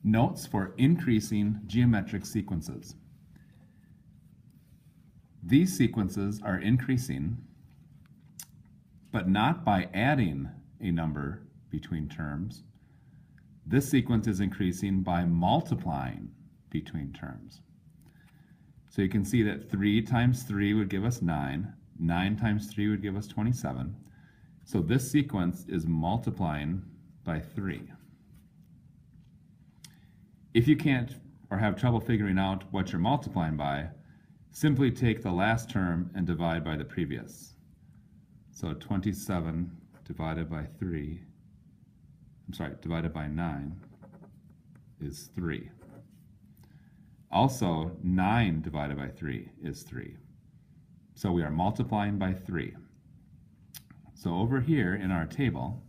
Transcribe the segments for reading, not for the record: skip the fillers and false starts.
Notes for increasing geometric sequences. These sequences are increasing, but not by adding a number between terms. This sequence is increasing by multiplying between terms. So you can see that 3 times 3 would give us 9. 9 times 3 would give us 27. So this sequence is multiplying by 3. If you can't or have trouble figuring out what you're multiplying by, simply take the last term and divide by the previous. So 27 divided by 9 is 3. Also, 9 divided by 3 is 3. So we are multiplying by 3. So over here in our table,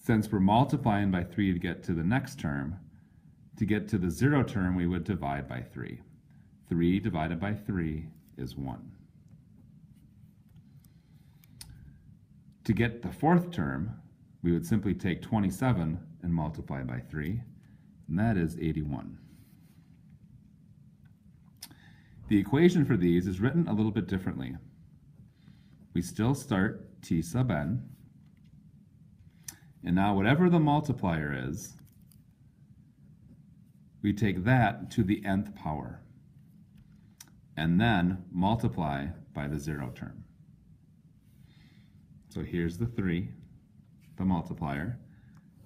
since we're multiplying by 3 to get to the next term, to get to the 0 term, we would divide by 3. 3 divided by 3 is 1. To get the 4th term, we would simply take 27 and multiply by 3, and that is 81. The equation for these is written a little bit differently. We still start t sub n, and now whatever the multiplier is, we take that to the nth power, and then multiply by the 0 term. So here's the 3, the multiplier,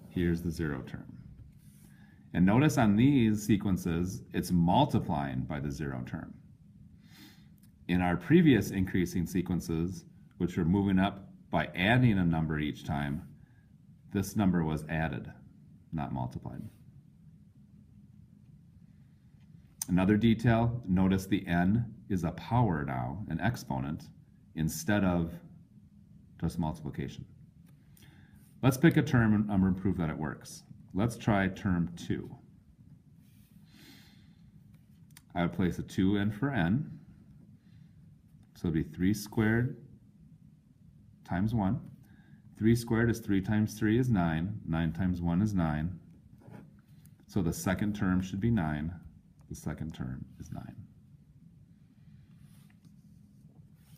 here's the 0 term. And notice on these sequences, it's multiplying by the 0 term. In our previous increasing sequences, which were moving up by adding a number each time, this number was added, not multiplied. Another detail, notice the n is a power now, an exponent, instead of just multiplication. Let's pick a term and prove that it works. Let's try term 2. I would place a 2 in for n. So it would be 3 squared times 1. 3 squared is 3 times 3 is 9. 9 times 1 is 9. So the second term should be 9. The second term is 9.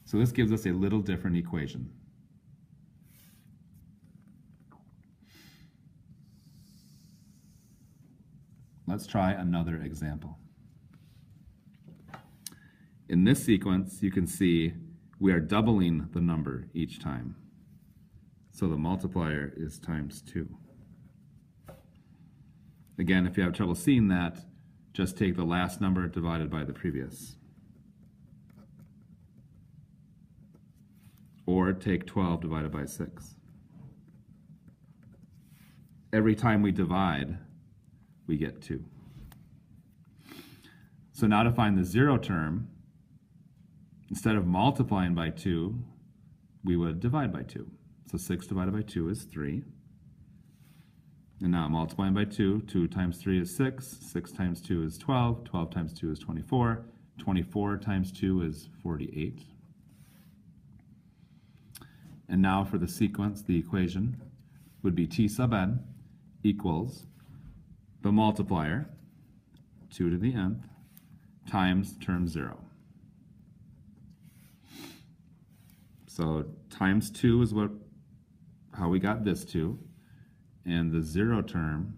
So this gives us a little different equation. Let's try another example. In this sequence, you can see we are doubling the number each time. So the multiplier is times 2. Again, if you have trouble seeing that, just take the last number divided by the previous. Or take 12 divided by 6. Every time we divide, we get 2. So now to find the 0 term, instead of multiplying by 2, we would divide by 2. So 6 divided by 2 is 3. And now multiplying by 2, 2 times 3 is 6, 6 times 2 is 12, 12 times 2 is 24, 24 times 2 is 48. And now for the sequence, the equation would be t sub n equals the multiplier, 2 to the nth, times term 0. So times 2 is how we got this 2, and the 0 term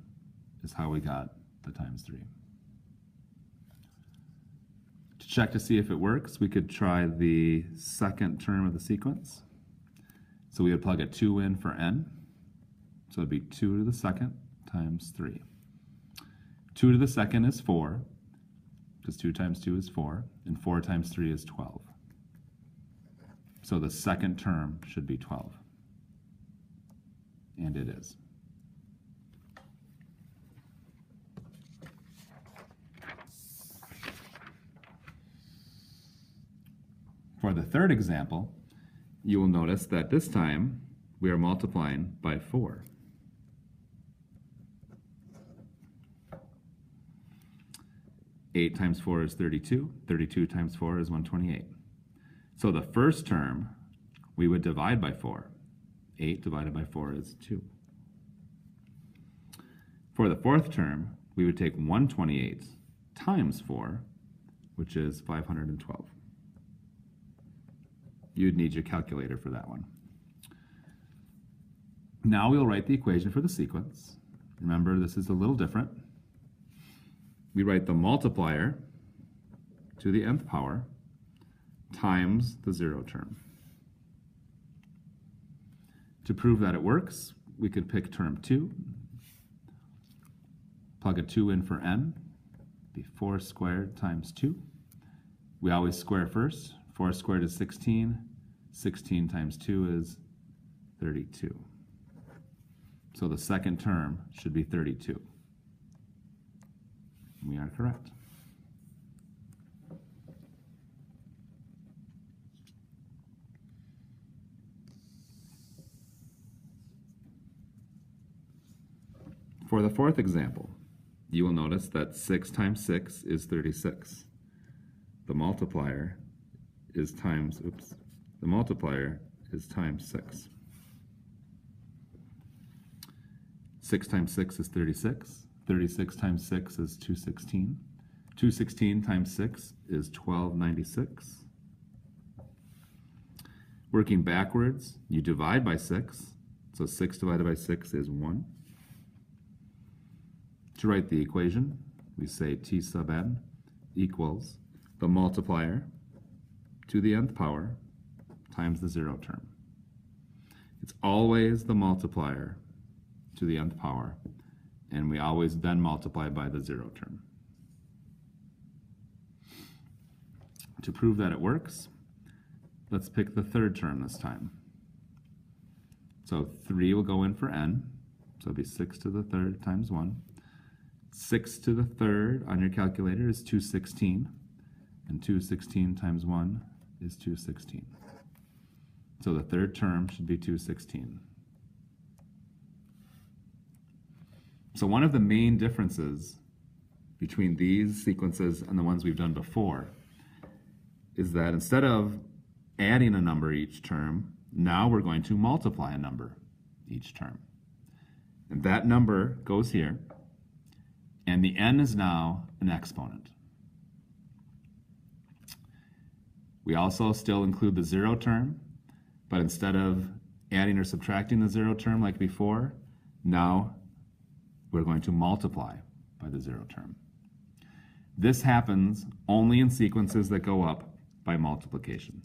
is how we got the times 3. To check to see if it works, we could try the second term of the sequence. So we would plug a 2 in for n. So it would be 2 to the second times 3. 2 to the second is 4, because 2 times 2 is 4, and 4 times 3 is 12. So the second term should be 12. And it is. For the third example, you will notice that this time we are multiplying by 4. Eight times 4 is 32. 32 times 4 is 128. So the first term we would divide by 4. 8 divided by 4 is 2. For the fourth term, we would take 128 times 4, which is 512. You'd need your calculator for that one. Now we'll write the equation for the sequence. Remember, this is a little different. We write the multiplier to the nth power times the 0 term. To prove that it works, we could pick term 2, plug a 2 in for n, be 4 squared times 2. We always square first. 4 squared is 16. 16 times 2 is 32. So the second term should be 32. We are correct. For the fourth example, you will notice that 6 times 6 is 36. The multiplier is times 6. 6 times 6 is 36. 36 times 6 is 216. 216 times 6 is 1296. Working backwards, you divide by 6. So 6 divided by 6 is 1. To write the equation, we say t sub n equals the multiplier to the nth power times the 0 term. It's always the multiplier to the nth power, and we always then multiply by the 0 term. To prove that it works, let's pick the third term this time. So 3 will go in for n, so it'll be 6 to the third times 1. 6 to the third on your calculator is 216, and 216 times 1 is 216. So the third term should be 216. So one of the main differences between these sequences and the ones we've done before is that instead of adding a number each term, now we're going to multiply a number each term. And that number goes here, and the n is now an exponent. We also still include the 0 term, but instead of adding or subtracting the 0 term like before, now we're going to multiply by the 0 term. This happens only in sequences that go up by multiplication.